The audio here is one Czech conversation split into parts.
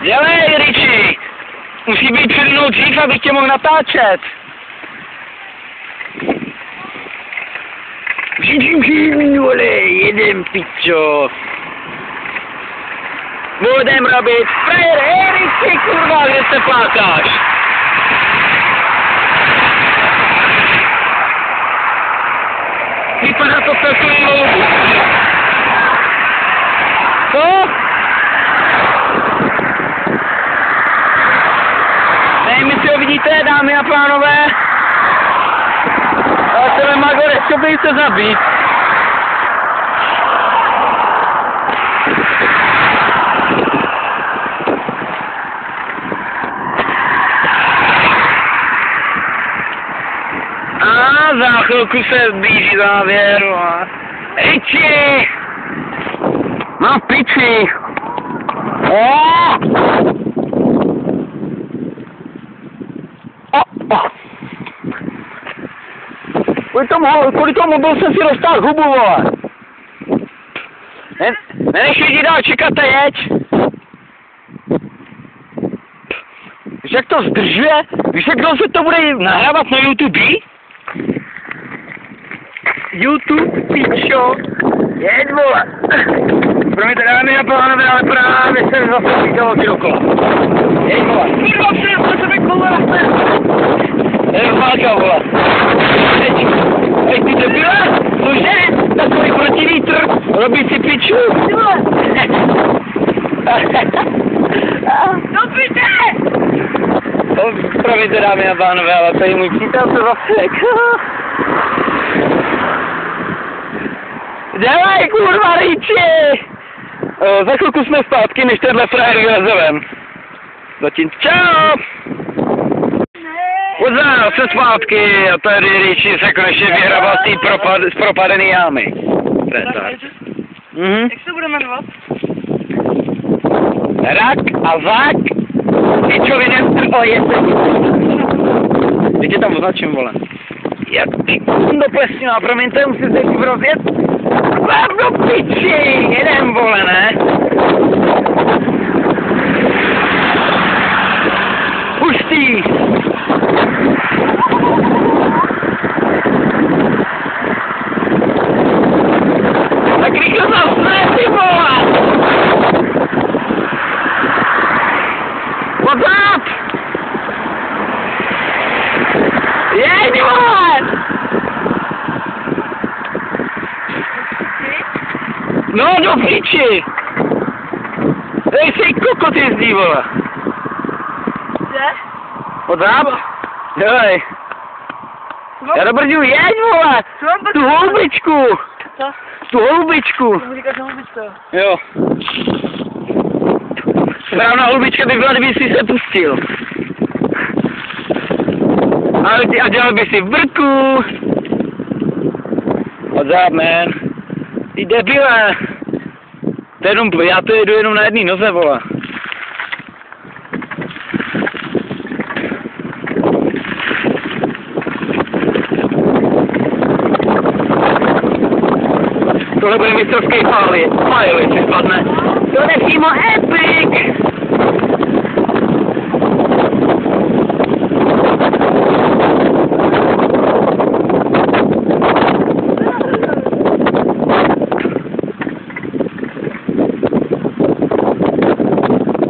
Dělej, Richie! Musí být přede mnou dřív, abych tě mohl natáčet. Vole, jedem, pičo. Budem robit frajer, Richie, kurva, kde se plákáš? Vypadá to takový loubu. Co? Nevím, jestli ho vidíte, dámy a pánové. Ale tebe Magore, chtěl se zabít. A za chvilku se blíží závěr. Richie! Mám piči! Kvůli tomu byl jsem si dostal hubu, vole. Nenech lidi dál čekat a jeď. Víš, jak to zdržuje? Víš, jak dlouho se to bude nahrávat na YouTube? YouTube, pičo. Jeď, vole. Promiňte, dámy a pánové, ale právě jsem zase přítelo si dokola. Jeď, vole. Kurva, přijel se mi kolora. Válka, vole. Ej, ty debile, cože? Takový protivítr, robí si piču. Dobře! Promiňte, dámy a pánové, ale tady můj přítel se zasek. Dělej, kurva, Richie! Za chvilku jsme zpátky, než tenhle frajer vyleze ven. Zatím čau! Uzdál, jsem zpátky a tady Richie se konečně vyhrával z propadený jámy. Jak se bude jmenovat? Rak a vák, pičovinem o jesení. Teď tě tam označím, vole. Jak ty kundo plesnila, promiňte, musím se jít rozjet. Vám do piči, jeden, vole, ne? Pustí! Tak rychle zasne, ty vole! What's up? Jeď, vole! No, do piči! Dej si kokot jezdí, vole! Kde? What's up? Dělej! Já do brďu, jeď, vole! Tu houbičku! Co? Tu houbičku! Co mu říkáš houbička? Jo. Správná houbička by byla, kdyby si se pustil. A dělal by si vrku. What's up, man? Ty debile. To jenom, já to jedu jenom na jedné noze, vole. Tohle bude mistrovský file, jestli spadne. To je přímo epic!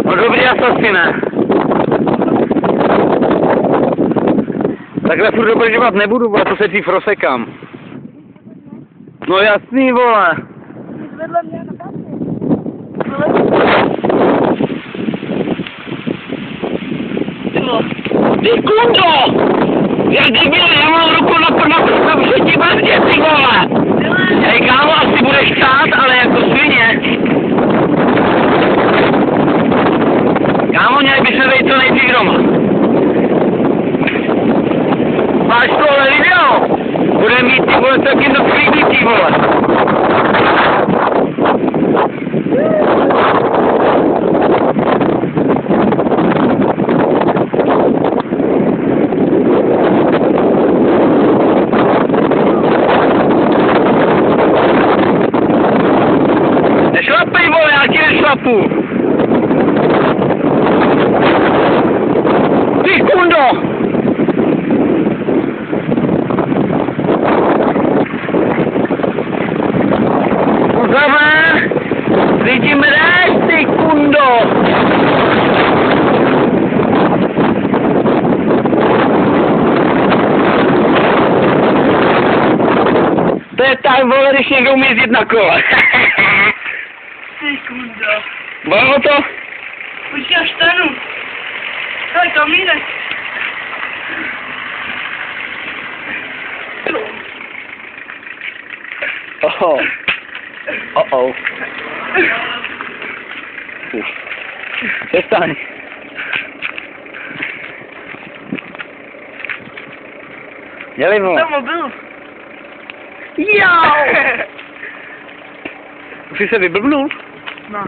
No dobrý asasine. Takhle furt dobržovat nebudu, vole, to se dřív rozsekám. No jasný, vole. Vedle mě na práci. Ty kundo! Jak debile, já mám ruku na všetí brzdě, ty vole! Hej, kámo, asi budeš stát, ale jako svině. Kámo, měli by se vejít co nejdřív doma. Máš tohle video? Bude mít, ty vole, taky do klidí, ty vole. Nešlapej, vole, já ti nešlapu. Lidi mreš, ty kundo! To je tak, vole, když někdo umí jezdit na kole. Ty kundo. Bylo to? Počkej, až stanu. Hele, kamínek. Oh. Oh. Přestaň. Dělej, vole. Tam mobil. Jau! Už jsi se vyblbnul? No.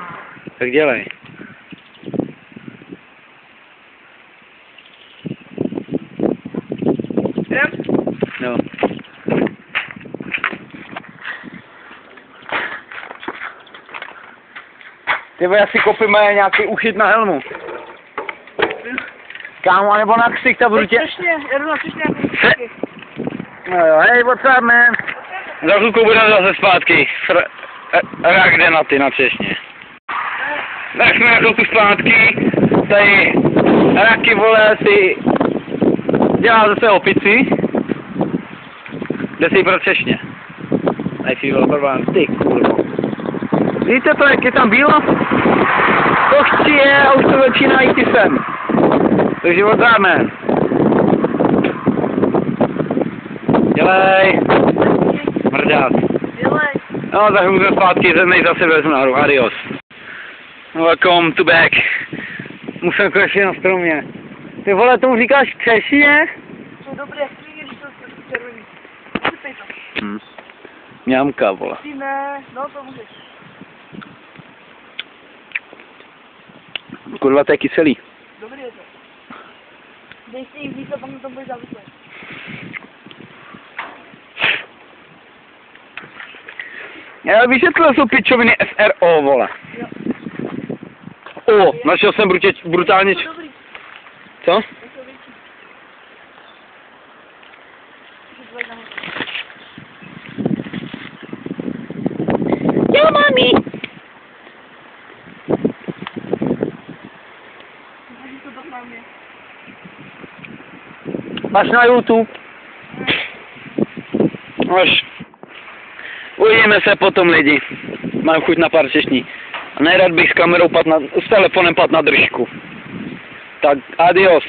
Tak dělej. Jdem? No. Ty vole, asi kopíme nějaký uchyt na helmu. Kámo, nebo na ksik, ta budu tě... Jedu na třešně. No jo, hej, what's up, man? Za chvilku budeme zase zpátky. Rak jde na ty, na třešně. Tak jsme jako tu zpátky. Tady Raky, vole, si dělá zase opici. Jde si pro třešně. Tady si vole, problém, ty kurvo. Víte to, jak je tam bylo? To chci je a už to začíná jít i sem. Takže what's up, man? Dělej. Mrdát. Dělej. No, za chvíli zpátky, zemnej zase vezmu nahoru. Adios. Welcome to back. Musím konečně na stromě. Ty vole, tomu říkáš třešně? To je dobré, když to červený. Sypej to. Mňamka, vole. Ty ne, no to můžeš. Kurva, to je kyselý. Dobrý je to. Dej si jim víc a pak na tom bude závislé. Já vyšetřil jsou pičoviny SRO, vole. Jo. O, našel jsem brutálně... To je dobrý. Co? Je to větší. Jo, mami. To tak mám je. Máš na YouTube. Až. Uvidíme se potom, lidi. Mám chuť na pár češní. A nerad bych s kamerou s telefonem pat na držku. Tak adios.